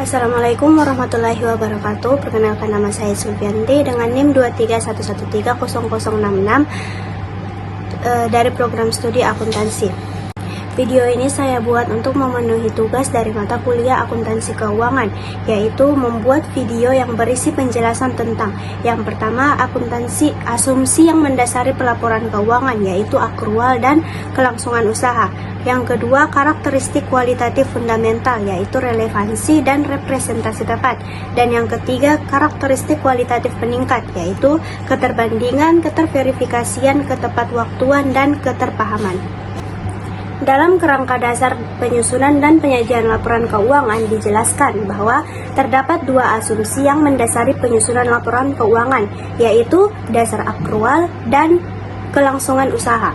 Assalamualaikum warahmatullahi wabarakatuh. Perkenalkan, nama saya Sulfianti dengan NIM 231130066 dari program studi akuntansi. Video ini saya buat untuk memenuhi tugas dari mata kuliah akuntansi keuangan, yaitu membuat video yang berisi penjelasan tentang yang pertama, akuntansi asumsi yang mendasari pelaporan keuangan, yaitu akrual dan kelangsungan usaha. Yang kedua, karakteristik kualitatif fundamental, yaitu relevansi dan representasi tepat. Dan yang ketiga, karakteristik kualitatif peningkat, yaitu keterbandingan, keterverifikasian, ketepatwaktuan, dan keterpahaman. Dalam kerangka dasar penyusunan dan penyajian laporan keuangan dijelaskan bahwa terdapat dua asumsi yang mendasari penyusunan laporan keuangan, yaitu dasar akrual dan kelangsungan usaha.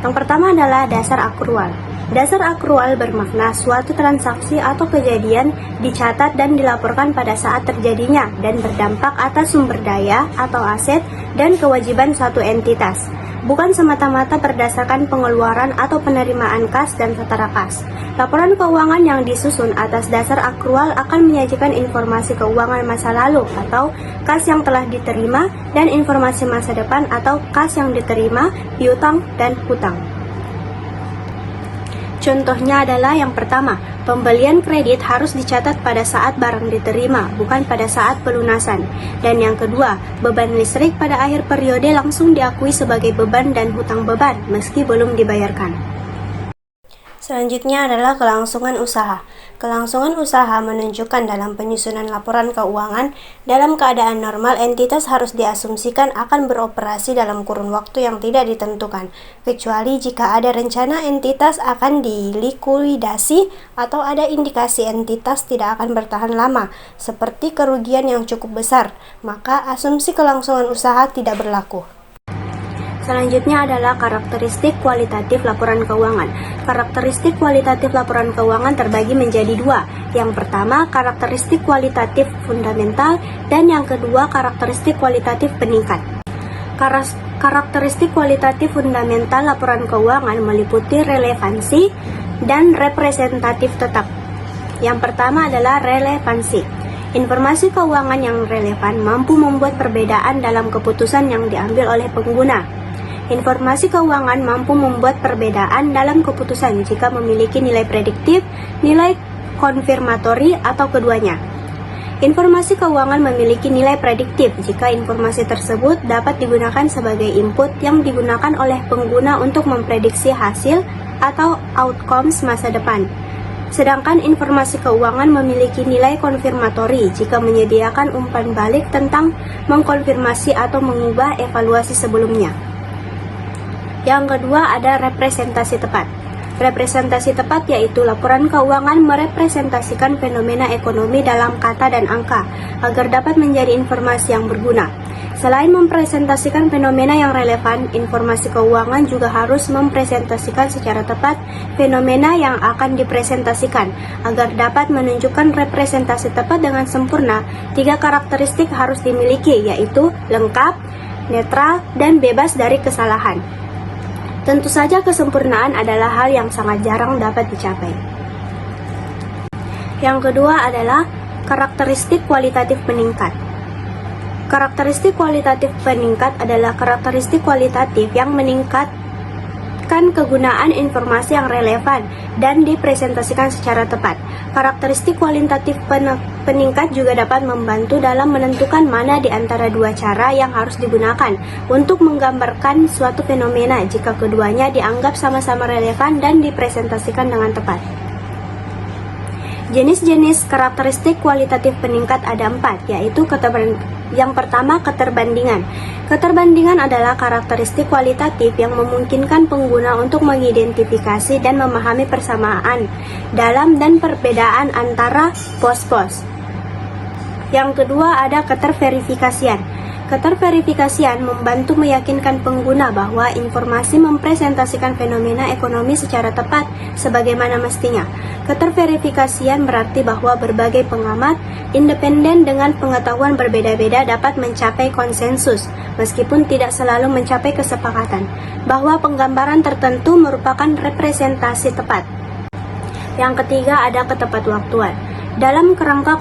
Yang pertama adalah dasar akrual. Dasar akrual bermakna suatu transaksi atau kejadian dicatat dan dilaporkan pada saat terjadinya dan berdampak atas sumber daya atau aset dan kewajiban suatu entitas, bukan semata-mata berdasarkan pengeluaran atau penerimaan kas dan setara kas. Laporan keuangan yang disusun atas dasar akrual akan menyajikan informasi keuangan masa lalu atau kas yang telah diterima dan informasi masa depan atau kas yang diterima, piutang, dan hutang. Contohnya adalah yang pertama, pembelian kredit harus dicatat pada saat barang diterima, bukan pada saat pelunasan. Dan yang kedua, beban listrik pada akhir periode langsung diakui sebagai beban dan hutang beban, meski belum dibayarkan. Selanjutnya adalah kelangsungan usaha. Kelangsungan usaha menunjukkan dalam penyusunan laporan keuangan, dalam keadaan normal entitas harus diasumsikan akan beroperasi dalam kurun waktu yang tidak ditentukan, kecuali jika ada rencana entitas akan dilikuidasi atau ada indikasi entitas tidak akan bertahan lama, seperti kerugian yang cukup besar, maka asumsi kelangsungan usaha tidak berlaku. Selanjutnya adalah karakteristik kualitatif laporan keuangan. Karakteristik kualitatif laporan keuangan terbagi menjadi dua. Yang pertama, karakteristik kualitatif fundamental, dan yang kedua, karakteristik kualitatif peningkat. Karakteristik kualitatif fundamental laporan keuangan meliputi relevansi dan representatif tetap. Yang pertama adalah relevansi. Informasi keuangan yang relevan mampu membuat perbedaan dalam keputusan yang diambil oleh pengguna. Informasi keuangan mampu membuat perbedaan dalam keputusan jika memiliki nilai prediktif, nilai konfirmatori, atau keduanya. Informasi keuangan memiliki nilai prediktif jika informasi tersebut dapat digunakan sebagai input yang digunakan oleh pengguna untuk memprediksi hasil atau outcomes masa depan. Sedangkan informasi keuangan memiliki nilai konfirmatori jika menyediakan umpan balik tentang mengkonfirmasi atau mengubah evaluasi sebelumnya. Yang kedua ada representasi tepat. Representasi tepat yaitu laporan keuangan merepresentasikan fenomena ekonomi dalam kata dan angka agar dapat menjadi informasi yang berguna. Selain mempresentasikan fenomena yang relevan, informasi keuangan juga harus mempresentasikan secara tepat fenomena yang akan dipresentasikan. Agar dapat menunjukkan representasi tepat dengan sempurna, 3 karakteristik harus dimiliki, yaitu lengkap, netral, dan bebas dari kesalahan. Tentu saja kesempurnaan adalah hal yang sangat jarang dapat dicapai. Yang kedua adalah karakteristik kualitatif peningkat. Karakteristik kualitatif peningkat adalah karakteristik kualitatif yang meningkatkan kegunaan informasi yang relevan dan dipresentasikan secara tepat. Karakteristik kualitatif peningkat juga dapat membantu dalam menentukan mana di antara dua cara yang harus digunakan untuk menggambarkan suatu fenomena jika keduanya dianggap sama-sama relevan dan dipresentasikan dengan tepat. Jenis-jenis karakteristik kualitatif peningkat ada 4, yaitu yang pertama, keterbandingan. Keterbandingan adalah karakteristik kualitatif yang memungkinkan pengguna untuk mengidentifikasi dan memahami persamaan dalam dan perbedaan antara pos-pos. Yang kedua ada keterverifikasian. Keterverifikasian membantu meyakinkan pengguna bahwa informasi mempresentasikan fenomena ekonomi secara tepat sebagaimana mestinya. Keterverifikasian berarti bahwa berbagai pengamat independen dengan pengetahuan berbeda-beda dapat mencapai konsensus, meskipun tidak selalu mencapai kesepakatan, bahwa penggambaran tertentu merupakan representasi tepat. Yang ketiga ada ketepatwaktuan. Dalam kerangka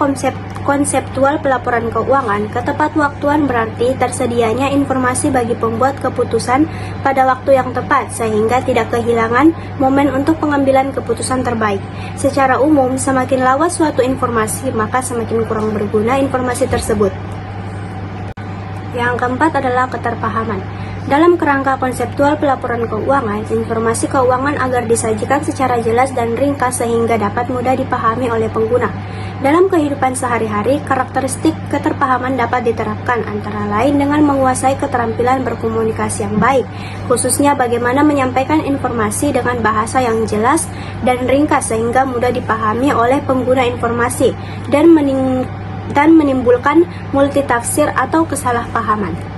konseptual pelaporan keuangan, ketepatwaktuan berarti tersedianya informasi bagi pembuat keputusan pada waktu yang tepat sehingga tidak kehilangan momen untuk pengambilan keputusan terbaik. Secara umum, semakin lawas suatu informasi, maka semakin kurang berguna informasi tersebut. Yang keempat adalah keterpahaman. Dalam kerangka konseptual pelaporan keuangan, informasi keuangan agar disajikan secara jelas dan ringkas sehingga dapat mudah dipahami oleh pengguna. Dalam kehidupan sehari-hari, karakteristik keterpahaman dapat diterapkan antara lain dengan menguasai keterampilan berkomunikasi yang baik, khususnya bagaimana menyampaikan informasi dengan bahasa yang jelas dan ringkas sehingga mudah dipahami oleh pengguna informasi dan menimbulkan multitafsir atau kesalahpahaman.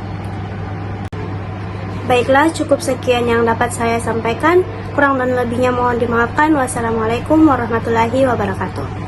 Baiklah, cukup sekian yang dapat saya sampaikan. Kurang dan lebihnya mohon dimaafkan. Wassalamualaikum warahmatullahi wabarakatuh.